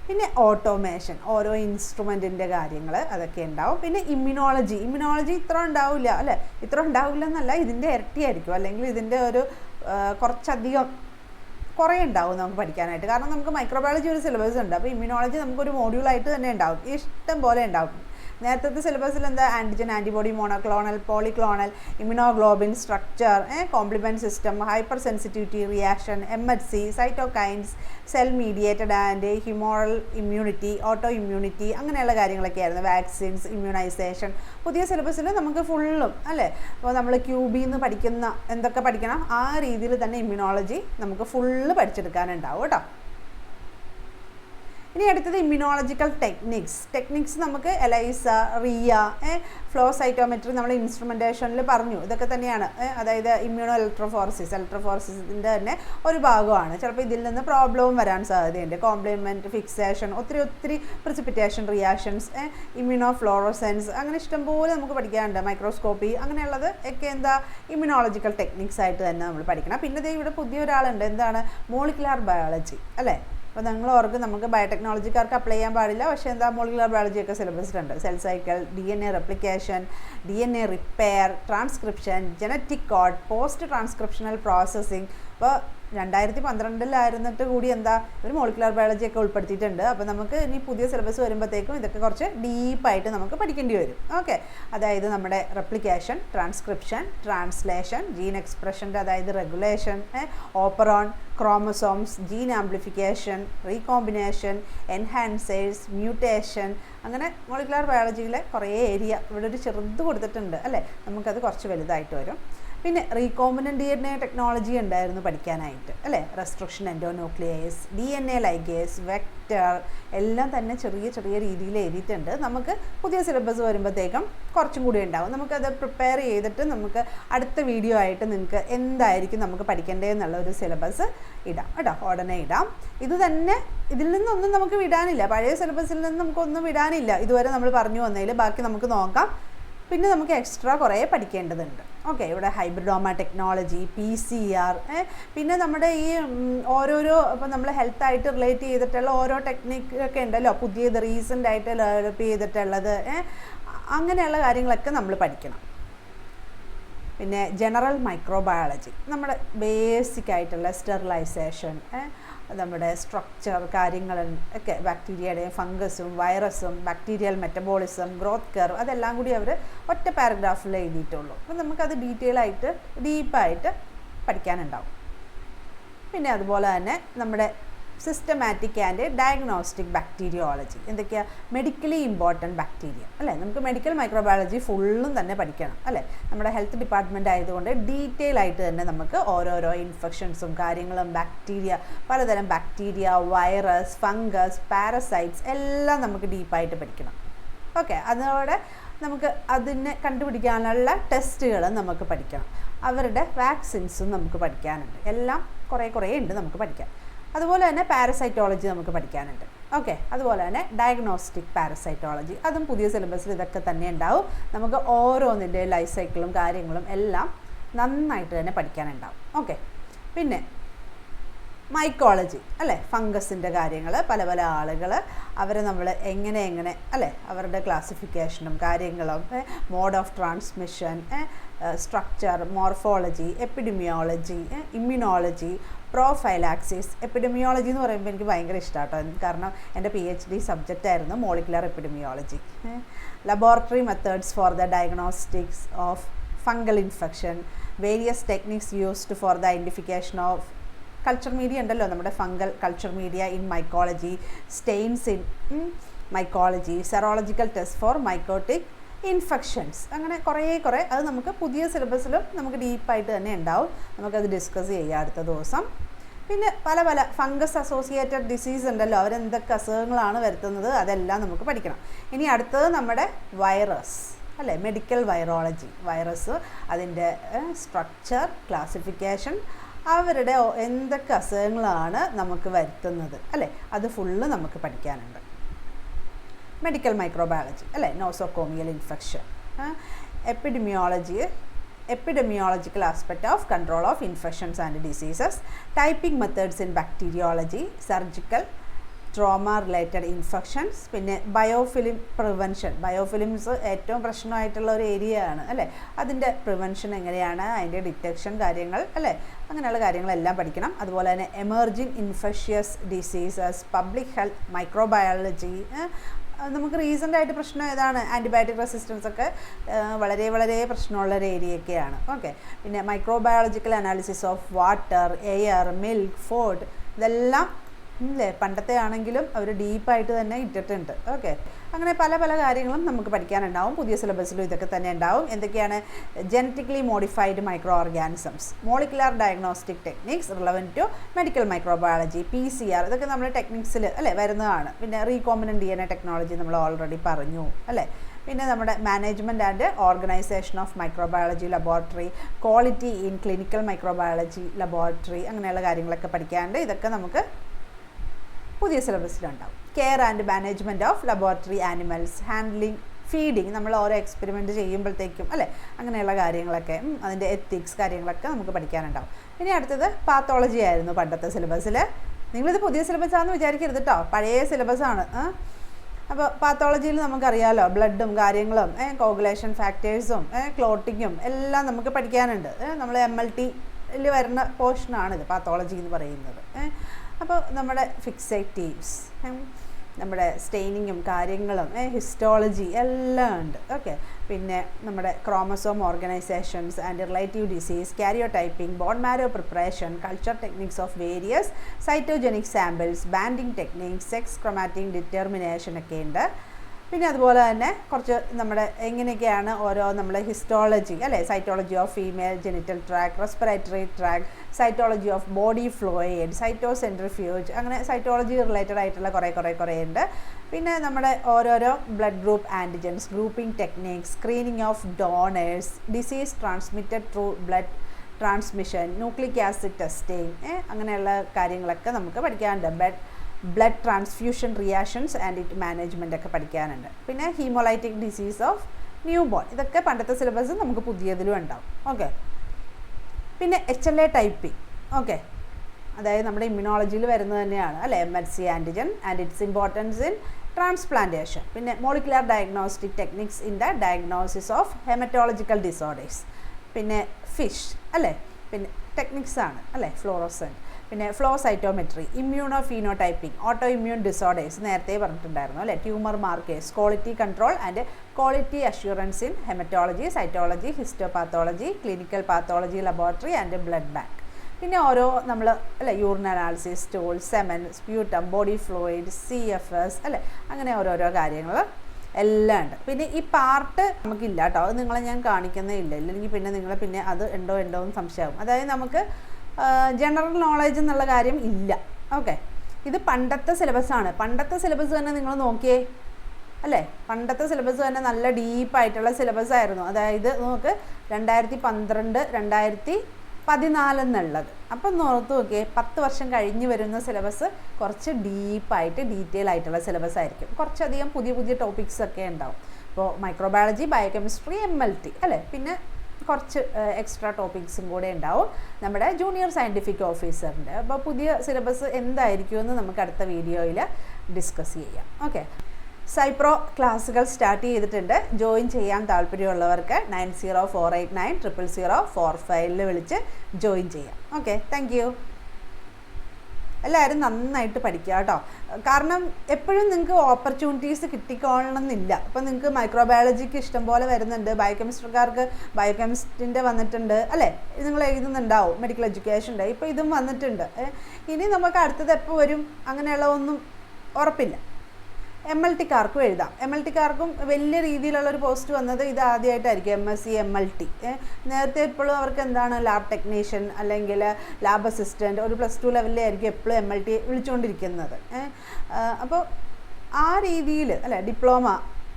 പിന്നെ ഓട്ടോമേഷൻ, ഓരോ ഇൻസ്ട്രുമെൻറ്റിൻ്റെ കാര്യങ്ങൾ അതൊക്കെ ഉണ്ടാവും. പിന്നെ ഇമ്മ്യൂണോളജി ഇത്ര ഉണ്ടാവില്ല അല്ലേ, ഇത്ര ഉണ്ടാവില്ല എന്നല്ല, ഇതിൻ്റെ ഇരട്ടിയായിരിക്കും, അല്ലെങ്കിൽ ഇതിൻ്റെ ഒരു കുറച്ചധികം കുറേ ഉണ്ടാവും നമുക്ക് പഠിക്കാനായിട്ട്. കാരണം നമുക്ക് മൈക്രോബയോളജി ഒരു സിലബസ് ഉണ്ട്, അപ്പോൾ ഇമ്മ്യൂണോളജി നമുക്കൊരു മോഡ്യൂളായിട്ട് തന്നെ ഉണ്ടാവും, ഇഷ്ടം പോലെ ഉണ്ടാവും. നേരത്തെ സിലബസിൽ എന്താ antigen, antibody, monoclonal, polyclonal, immunoglobulin, structure, complement system, hyper sensitivity reaction, MHC, cytokines, cell mediated and humoral immunity, auto immunity, അങ്ങനെയുള്ള കാര്യങ്ങളൊക്കെ ആയിരുന്നു. Vaccines, immunisation. പുതിയ സിലബസിൽ നമുക്ക് ഫുള്ളും അല്ലേ, അപ്പോൾ നമ്മൾ ക്യൂബിന്ന് പഠിക്കുന്ന എന്തൊക്കെ പഠിക്കണം ആ രീതിയിൽ തന്നെ ഇമ്മ്യൂണോളജി നമുക്ക് ഫുള്ള് പഠിച്ചെടുക്കാനുണ്ടാവും കേട്ടോ. ഇനി അടുത്തത് ഇമ്മ്യൂണോളജിക്കൽ ടെക്നിക്സ് നമുക്ക് എലൈസ, റിയ, ഫ്ലോ സൈറ്റോമെട്രി നമ്മൾ ഇൻസ്ട്രുമെൻറ്റേഷനിൽ പറഞ്ഞു, ഇതൊക്കെ തന്നെയാണ്. അതായത് ഇമ്മ്യൂണോ ഇലക്ട്രോഫോറസിസിൻ്റെ തന്നെ ഒരു ഭാഗമാണ്. ചിലപ്പോൾ ഇതിൽ നിന്ന് പ്രോബ്ലവും വരാൻ സാധ്യതയുണ്ട്. കോംപ്ലിമെൻറ്റ് ഫിക്സേഷൻ, ഒത്തിരി പ്രിസിപ്പിറ്റേഷൻ റിയാക്ഷൻസ്, ഇമ്മ്യൂണോ ഫ്ലോറസെൻസ്, അങ്ങനെ ഇഷ്ടംപോലെ നമുക്ക് പഠിക്കാനുണ്ട്. മൈക്രോസ്കോപ്പി, അങ്ങനെയുള്ളത് ഒക്കെ എന്താ ഇമ്മ്യൂണോളജിക്കൽ ടെക്നിക്സ് ആയിട്ട് തന്നെ നമ്മൾ പഠിക്കണം. പിന്നെ ഇവിടെ പുതിയൊരാളുണ്ട്, എന്താണ് മോളിക്കുലാർ ബയോളജി അല്ലേ. അപ്പോൾ നിങ്ങൾ ഓർക്ക് നമുക്ക് ബയോടെക്നോളജിക്കാർക്ക് അപ്ലൈ ചെയ്യാൻ പാടില്ല, പക്ഷേ എന്താ മോളിക്കുലർ ബയോളജിയൊക്കെ സിലബസിലുണ്ട്. Cell cycle, DNA replication, DNA repair, transcription, genetic code, post transcriptional processing. അപ്പോൾ 2012 കൂടി എന്താ ഒരു മോളിക്കുലർ ബയോളജിയൊക്കെ ഉൾപ്പെടുത്തിയിട്ടുണ്ട്. അപ്പോൾ നമുക്ക് ഇനി പുതിയ സിലബസ് വരുമ്പോഴത്തേക്കും ഇതൊക്കെ കുറച്ച് ഡീപ്പായിട്ട് നമുക്ക് പഠിക്കേണ്ടി വരും. ഓക്കെ, അതായത് നമ്മുടെ റെപ്ലിക്കേഷൻ, ട്രാൻസ്ക്രിപ്ഷൻ, ട്രാൻസ്ലേഷൻ, ജീൻ എക്സ്പ്രഷൻ്റെ അതായത് regulation, operon, chromosomes, gene amplification, recombination, enhancers, mutation, അങ്ങനെ മോളിക്കുലർ ബയോളജിയിലെ കുറേ ഏരിയ ഇവിടെ ഒരു ചെറുത് കൊടുത്തിട്ടുണ്ട് അല്ലേ, നമുക്കത് കുറച്ച് വലുതായിട്ട് വരും. പിന്നെ റീകോമ്പിനൻ്റ് DNA ടെക്നോളജി ഉണ്ടായിരുന്നു പഠിക്കാനായിട്ട് അല്ലേ. Restriction endonuclease, DNA ligase, vector എല്ലാം തന്നെ ചെറിയ രീതിയിൽ എഴുതിയിട്ടുണ്ട്. നമുക്ക് പുതിയ സിലബസ് വരുമ്പോഴത്തേക്കും കുറച്ചും കൂടി ഉണ്ടാവും. നമുക്കത് പ്രിപ്പയർ ചെയ്തിട്ട് നമുക്ക് അടുത്ത വീഡിയോ ആയിട്ട് നിങ്ങൾക്ക് എന്തായിരിക്കും നമുക്ക് പഠിക്കേണ്ടതെന്നുള്ള ഒരു സിലബസ് ഇടാം കേട്ടോ, ഉടനെ ഇടാം. ഇത് തന്നെ ഇതിൽ നിന്നൊന്നും നമുക്ക് വിടാനില്ല, പഴയ സിലബസിൽ നിന്ന് നമുക്കൊന്നും വിടാനില്ല. ഇതുവരെ നമ്മൾ പറഞ്ഞു വന്നതിൽ ബാക്കി നമുക്ക് നോക്കാം. പിന്നെ നമുക്ക് എക്സ്ട്രാ കുറേ പഠിക്കേണ്ടതുണ്ട്. ഓക്കെ, ഇവിടെ ഹൈബ്രിഡോമ ടെക്നോളജി, PCR, പിന്നെ നമ്മുടെ ഈ ഓരോരോ ഇപ്പം നമ്മൾ ഹെൽത്തായിട്ട് റിലേറ്റ് ചെയ്തിട്ടുള്ള ഓരോ ടെക്നിക്കൊക്കെ ഉണ്ടല്ലോ, പുതിയത് റീസെൻ്റ് ആയിട്ട് ഡെവലപ്പ് ചെയ്തിട്ടുള്ളത്, അങ്ങനെയുള്ള കാര്യങ്ങളൊക്കെ നമ്മൾ പഠിക്കണം. പിന്നെ ജനറൽ മൈക്രോബയോളജി, നമ്മുടെ ബേസിക് ആയിട്ടുള്ള സ്റ്റെറിലൈസേഷൻ, നമ്മുടെ സ്ട്രക്ചർ കാര്യങ്ങൾ ഒക്കെ, ബാക്ടീരിയയുടെയും ഫംഗസും വൈറസും, ബാക്ടീരിയൽ മെറ്റബോളിസം, ഗ്രോത്ത് കർവ്, അതെല്ലാം കൂടി അവർ ഒറ്റ പാരഗ്രാഫിൽ എഴുതിയിട്ടുള്ളൂ. അപ്പം നമുക്കത് ഡീപ്പായിട്ട് പഠിക്കാനുണ്ടാവും. പിന്നെ അതുപോലെ തന്നെ നമ്മുടെ സിസ്റ്റമാറ്റിക് ആൻഡ് ഡയഗ്നോസ്റ്റിക് ബാക്ടീരിയോളജി, എന്തൊക്കെയാണ് മെഡിക്കലി ഇമ്പോർട്ടൻറ്റ് ബാക്ടീരിയ അല്ലേ. നമുക്ക് മെഡിക്കൽ മൈക്രോബയോളജി ഫുള്ളും തന്നെ പഠിക്കണം അല്ലേ. നമ്മുടെ ഹെൽത്ത് ഡിപ്പാർട്ട്മെൻറ്റ് ആയതുകൊണ്ട് ഡീറ്റെയിൽ ആയിട്ട് തന്നെ നമുക്ക് ഓരോരോ ഇൻഫെക്ഷൻസും കാര്യങ്ങളും, ബാക്ടീരിയ, പലതരം ബാക്ടീരിയ, വൈറസ്, ഫംഗസ്, പാരസൈറ്റ്സ് എല്ലാം നമുക്ക് ഡീപ്പായിട്ട് പഠിക്കണം. ഓക്കെ, അതോടെ നമുക്ക് അതിനെ കണ്ടുപിടിക്കാനുള്ള ടെസ്റ്റുകൾ നമുക്ക് പഠിക്കണം. അവരുടെ വാക്സിൻസും നമുക്ക് പഠിക്കാനുണ്ട്. എല്ലാം കുറേ ഉണ്ട് നമുക്ക് പഠിക്കാൻ. അതുപോലെ തന്നെ പാരസൈറ്റോളജി നമുക്ക് പഠിക്കാനുണ്ട്. ഓക്കെ, അതുപോലെ തന്നെ ഡയഗ്നോസ്റ്റിക് പാരസൈറ്റോളജി, അതും പുതിയ സിലബസിൽ ഇതൊക്കെ തന്നെ ഉണ്ടാവും. നമുക്ക് ഓരോന്നിൻ്റെ ലൈഫ് സൈക്കിളും കാര്യങ്ങളും എല്ലാം നന്നായിട്ട് തന്നെ പഠിക്കാനുണ്ടാവും. ഓക്കെ, പിന്നെ മൈക്കോളജി അല്ലേ, ഫംഗസിൻ്റെ കാര്യങ്ങൾ, പല ആളുകൾ അവരെ നമ്മൾ എങ്ങനെ അല്ലേ, അവരുടെ ക്ലാസിഫിക്കേഷനും കാര്യങ്ങളും, mode of transmission, structure, morphology, epidemiology, immunology, prophylaxis. Epidemiology എന്ന് പറയുമ്പോൾ എനിക്ക് ഭയങ്കര ഇഷ്ടമാണ് കേട്ടോ, കാരണം എൻ്റെ PhD സബ്ജക്റ്റ് ആയിരുന്നു molecular epidemiology. Laboratory methods for the diagnostics of fungal infection, various techniques used for the identification of culture media ഉണ്ടല്ലോ, നമ്മുടെ fungal culture media in mycology, stains in mycology, serological test for mycotic infections, അങ്ങനെ കുറേ അത് നമുക്ക് പുതിയ സിലബസിലും നമുക്ക് ഡീപ്പായിട്ട് തന്നെ ഉണ്ടാവും. നമുക്കത് ഡിസ്കസ് ചെയ്യാം അടുത്ത ദിവസം. പിന്നെ പല ഫംഗസ് അസോസിയേറ്റഡ് ഡിസീസ് ഉണ്ടല്ലോ, അവരെന്തൊക്കെ അസുഖങ്ങളാണ് വരുത്തുന്നത്, അതെല്ലാം നമുക്ക് പഠിക്കണം. ഇനി അടുത്തത് നമ്മുടെ വൈറസ് അല്ലേ, മെഡിക്കൽ വൈറോളജി, വൈറസ്, അതിൻ്റെ സ്ട്രക്ചർ, ക്ലാസിഫിക്കേഷൻ, അവരുടെ എന്തൊക്കെ അസുഖങ്ങളാണ് നമുക്ക് വരുത്തുന്നത് അല്ലേ, അത് ഫുള്ള് നമുക്ക് പഠിക്കാനുണ്ട്. മെഡിക്കൽ മൈക്രോബയോളജി അല്ലേ, nosocomial infection, epidemiological aspect of control of infections and diseases, typing methods in bacteriology, surgical trauma related infections, പിന്നെ ബയോഫിലിം പ്രിവെൻഷൻ. ബയോഫിലിംസ് ഏറ്റവും പ്രശ്നമായിട്ടുള്ള ഒരു ഏരിയ ആണ് അല്ലേ, അതിൻ്റെ പ്രിവെൻഷൻ എങ്ങനെയാണ്, അതിൻ്റെ ഡിറ്റക്ഷൻ കാര്യങ്ങൾ അല്ലേ, അങ്ങനെയുള്ള കാര്യങ്ങളെല്ലാം പഠിക്കണം. അതുപോലെ തന്നെ emerging infectious diseases, public health, microbiology. നമുക്ക് റീസെൻ്റായിട്ട് പ്രശ്നം ഏതാണ്, ആൻറ്റിബയോട്ടിക് റെസിസ്റ്റൻസ് ഒക്കെ വളരെ പ്രശ്നമുള്ളൊരു ഏരിയയൊക്കെയാണ്. ഓക്കെ, പിന്നെ microbiological analysis of water, air, milk, food, ഇതെല്ലാം അല്ലേ പണ്ടത്തെ ആണെങ്കിലും അവർ ഡീപ്പായിട്ട് തന്നെ ഇട്ടിട്ടുണ്ട്. ഓക്കെ, അങ്ങനെ പല കാര്യങ്ങളും നമുക്ക് പഠിക്കാനുണ്ടാവും. പുതിയ സിലബസിലും ഇതൊക്കെ തന്നെ ഉണ്ടാവും. എന്തൊക്കെയാണ്, genetically modified micro organisms, molecular diagnostic techniques relevant to medical microbiology, PCR, ഇതൊക്കെ നമ്മുടെ ടെക്നിക്സിൽ അല്ലേ വരുന്നതാണ്. പിന്നെ റീകോമ്പിനൻ്റ് DNA ടെക്നോളജി നമ്മൾ ഓൾറെഡി പറഞ്ഞു അല്ലേ. പിന്നെ നമ്മുടെ management and organisation of microbiology laboratory, quality in clinical microbiology laboratory, അങ്ങനെയുള്ള കാര്യങ്ങളൊക്കെ പഠിക്കാനുണ്ട്. ഇതൊക്കെ നമുക്ക് പുതിയ സിലബസിലുണ്ടാവും. Care and management of laboratory animals, handling, feeding, നമ്മൾ ഓരോ എക്സ്പെരിമെൻറ്റ് ചെയ്യുമ്പോഴത്തേക്കും അല്ലേ, അങ്ങനെയുള്ള കാര്യങ്ങളൊക്കെ, അതിൻ്റെ എത്തിക്സ് കാര്യങ്ങളൊക്കെ നമുക്ക് പഠിക്കാനുണ്ടാവും. ഇനി അടുത്തത് പാത്തോളജി ആയിരുന്നു പണ്ടത്തെ സിലബസിൽ. നിങ്ങളിത് പുതിയ സിലബസാണെന്ന് വിചാരിക്കരുത് കേട്ടോ, പഴയ സിലബസാണ്. അപ്പോൾ പാത്തോളജിയിൽ നമുക്കറിയാമല്ലോ, ബ്ലഡും കാര്യങ്ങളും കോഗുലേഷൻ ഫാക്ടേഴ്സും ക്ലോട്ടിങ്ങും എല്ലാം നമുക്ക് പഠിക്കാനുണ്ട്. നമ്മൾ MLT വരുന്ന പോർഷനാണിത് പാത്തോളജി എന്ന് പറയുന്നത്. അപ്പോൾ നമ്മുടെ ഫിക്സേറ്റീവ്സ്, നമ്മുടെ സ്റ്റെയിനിങ്ങും കാര്യങ്ങളും ഹിസ്റ്റോളജി എല്ലാം ഉണ്ട്. ഓക്കെ, പിന്നെ നമ്മുടെ chromosome organisations and relative disease, karyotyping, bone marrow preparation, culture techniques of various cytogenic samples, banding techniques, sex chromatic determination ഒക്കെ ഉണ്ട്. പിന്നെ അതുപോലെ തന്നെ കുറച്ച് നമ്മുടെ എങ്ങനെയൊക്കെയാണ് ഓരോ നമ്മൾ ഹിസ്റ്റോളജി അല്ലേ, cytology of female genital tract, respiratory tract, cytology of body fluid, cytocentrifuge, അങ്ങനെ സൈറ്റോളജി റിലേറ്റഡ് ആയിട്ടുള്ള കുറേ ഉണ്ട്. പിന്നെ നമ്മുടെ ഓരോരോ blood group antigens, grouping techniques, screening of donors, disease transmitted through blood transmission, nucleic acid testing, അങ്ങനെയുള്ള കാര്യങ്ങളൊക്കെ നമുക്ക് പഠിക്കാനുണ്ട്. Blood transfusion reactions and it management ഒക്കെ പഠിക്കാനുണ്ട്. പിന്നെ haemolytic disease of new born, ഇതൊക്കെ പണ്ടത്തെ സിലബസ് നമുക്ക് പുതിയതിലും ഉണ്ടാവും. ഓക്കെ, പിന്നെ HLA ടൈപ്പിംഗ്. ഓക്കെ, അതായത് നമ്മുടെ ഇമ്മ്യൂണോളജിയിൽ വരുന്നത് തന്നെയാണ് അല്ലേ, MHC antigen and its importance in transplantation. പിന്നെ molecular diagnostic techniques in the diagnosis of haematological disorders. പിന്നെ ഫിഷ് അല്ലേ, പിന്നെ ടെക്നിക്സ് ആണ് അല്ലേ, ഫ്ലോറസെൻറ്റ്, പിന്നെ flow cytometry, immuno phenotyping, auto immune disorders നേരത്തെ പറഞ്ഞിട്ടുണ്ടായിരുന്നു അല്ലേ, tumour markers, quality control and quality assurance in haematology, cytology, histopathology, clinical pathology laboratory and blood bank. പിന്നെ ഓരോ നമ്മൾ അല്ലേ urine analysis, stool, semen, sputum, body fluid, CFS അല്ലേ, അങ്ങനെ ഓരോരോ കാര്യങ്ങൾ എല്ലാം ഉണ്ട്. പിന്നെ ഈ പാർട്ട് നമുക്കില്ല കേട്ടോ, അത് നിങ്ങളെ ഞാൻ കാണിക്കുന്നേ ഇല്ല, ഇല്ലെങ്കിൽ പിന്നെ നിങ്ങൾ പിന്നെ അത് ഉണ്ടോ എന്ന് സംശയമാകും. അതായത് നമുക്ക് ജനറൽ നോളേജ് എന്നുള്ള കാര്യം ഇല്ല. ഓക്കെ, ഇത് പണ്ടത്തെ സിലബസാണ്. പണ്ടത്തെ സിലബസ് തന്നെ നിങ്ങൾ നോക്കിയേ അല്ലേ, പണ്ടത്തെ സിലബസ് തന്നെ നല്ല ഡീപ്പായിട്ടുള്ള സിലബസ് ആയിരുന്നു. അതായത് നമുക്ക് 2012, 2014 എന്നുള്ളത്. അപ്പം നോർത്ത് നോക്കിയേ, 10 വർഷം കഴിഞ്ഞ് വരുന്ന സിലബസ് കുറച്ച് ഡീപ്പായിട്ട് ഡീറ്റെയിൽ ആയിട്ടുള്ള സിലബസ് ആയിരിക്കും. കുറച്ചധികം പുതിയ ടോപ്പിക്സ് ഒക്കെ ഉണ്ടാവും. ഇപ്പോൾ മൈക്രോബയോളജി, ബയോകെമിസ്ട്രി, MLT അല്ലേ, പിന്നെ കുറച്ച് എക്സ്ട്രാ ടോപ്പിക്സും കൂടെ ഉണ്ടാവും നമ്മുടെ ജൂനിയർ സയൻറ്റിഫിക് ഓഫീസറിൻ്റെ. അപ്പോൾ പുതിയ സിലബസ് എന്തായിരിക്കുമെന്ന് നമുക്ക് അടുത്ത വീഡിയോയിൽ ഡിസ്കസ് ചെയ്യാം. ഓക്കെ, സൈപ്രോ ക്ലാസ്സുകൾ സ്റ്റാർട്ട് ചെയ്തിട്ടുണ്ട്. ജോയിൻ ചെയ്യാൻ താല്പര്യമുള്ളവർക്ക് 9048900045 വിളിച്ച് ജോയിൻ ചെയ്യാം. Okay, thank you. എല്ലാവരും നന്നായിട്ട് പഠിക്കുക കേട്ടോ. കാരണം എപ്പോഴും നിങ്ങൾക്ക് ഓപ്പർച്യൂണിറ്റീസ് കിട്ടിക്കോളണമെന്നില്ല. അപ്പോൾ നിങ്ങൾക്ക് മൈക്രോബയോളജിക്ക് ഇഷ്ടം പോലെ വരുന്നുണ്ട്, ബയോകെമിസ്ട്രിക്കാർക്ക് ബയോകെമിസ്ട്രിൻ്റെ വന്നിട്ടുണ്ട് അല്ലേ, നിങ്ങൾ എഴുതുന്നുണ്ടാവും, മെഡിക്കൽ എഡ്യൂക്കേഷൻ്റെ ഇപ്പോൾ ഇതും വന്നിട്ടുണ്ട്. ഇനി നമുക്ക് അടുത്തത് എപ്പോൾ വരും അങ്ങനെയുള്ള ഒന്നും ഉറപ്പില്ല. MLTക്കാർക്കും എഴുതാം. MLTക്കാർക്കും വലിയ രീതിയിലുള്ളൊരു പോസ്റ്റ് വന്നത് ഇത് ആദ്യമായിട്ടായിരിക്കും, MSc MLT. നേരത്തെ എപ്പോഴും അവർക്ക് എന്താണ് ലാബ് ടെക്നീഷ്യൻ അല്ലെങ്കിൽ ലാബ് അസിസ്റ്റൻറ്റ്, ഒരു +2 ലെവലിലായിരിക്കും എപ്പോഴും MLT വിളിച്ചുകൊണ്ടിരിക്കുന്നത്. അപ്പോൾ ആ രീതിയിൽ അല്ലേ ഡിപ്ലോമ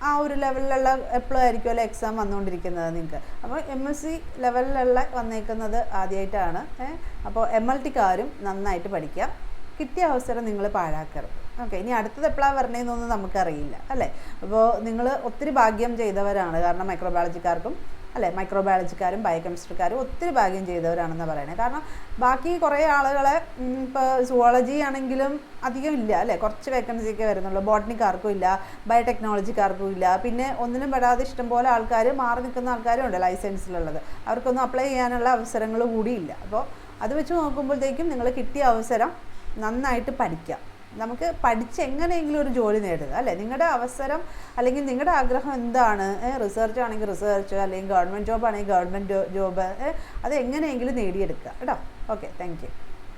ആ ഒരു ലെവലിലുള്ള എപ്പോഴും ആയിരിക്കുമല്ലോ എക്സാം വന്നുകൊണ്ടിരിക്കുന്നത് നിങ്ങൾക്ക്. അപ്പോൾ MSc ലെവലിലുള്ള വന്നേക്കുന്നത് ആദ്യമായിട്ടാണ്. അപ്പോൾ MLTക്കാരും നന്നായിട്ട് പഠിക്കുക, കിട്ടിയ അവസരം നിങ്ങൾ പാഴാക്കരുത്. ഓക്കെ, ഇനി അടുത്തത് എപ്പോഴാണ് വരണേന്നൊന്നും നമുക്കറിയില്ല അല്ലേ. അപ്പോൾ നിങ്ങൾ ഒത്തിരി ഭാഗ്യം ചെയ്തവരാണ്, കാരണം മൈക്രോബയോളജിക്കാർക്കും അല്ലേ, മൈക്രോബയോളജിക്കാരും ബയോകെമിസ്ട്രിക്കാരും ഒത്തിരി ഭാഗ്യം ചെയ്തവരാണെന്ന് പറയണേ. കാരണം ബാക്കി കുറേ ആളുകളെ ഇപ്പോൾ സുവോളജി ആണെങ്കിലും അധികം ഇല്ല അല്ലേ, കുറച്ച് വേക്കൻസിയൊക്കെ വരുന്നുള്ളൂ. ബോട്ടണിക്കാർക്കും ഇല്ല, ബയോടെക്നോളജിക്കാർക്കും ഇല്ല, പിന്നെ ഒന്നിനും പെടാതെ ഇഷ്ടംപോലെ ആൾക്കാർ മാറി നിൽക്കുന്ന ആൾക്കാരും ഉണ്ട് ലൈസൻസിലുള്ളത്. അവർക്കൊന്നും അപ്ലൈ ചെയ്യാനുള്ള അവസരങ്ങൾ കൂടിയില്ല. അപ്പോൾ അത് വെച്ച് നോക്കുമ്പോഴത്തേക്കും നിങ്ങൾ കിട്ടിയ അവസരം നന്നായിട്ട് പഠിക്കുക. നമുക്ക് പഠിച്ച് എങ്ങനെയെങ്കിലും ഒരു ജോലി നേടുക അല്ലേ. നിങ്ങളുടെ അവസരം അല്ലെങ്കിൽ നിങ്ങളുടെ ആഗ്രഹം എന്താണ്, റിസർച്ച് ആണെങ്കിൽ റിസർച്ച്, അല്ലെങ്കിൽ ഗവൺമെൻറ് ജോബ് ആണെങ്കിൽ ഗവൺമെൻറ് ജോബ്, അത് എങ്ങനെയെങ്കിലും നേടിയെടുക്കുക കേട്ടോ. Okay, thank you.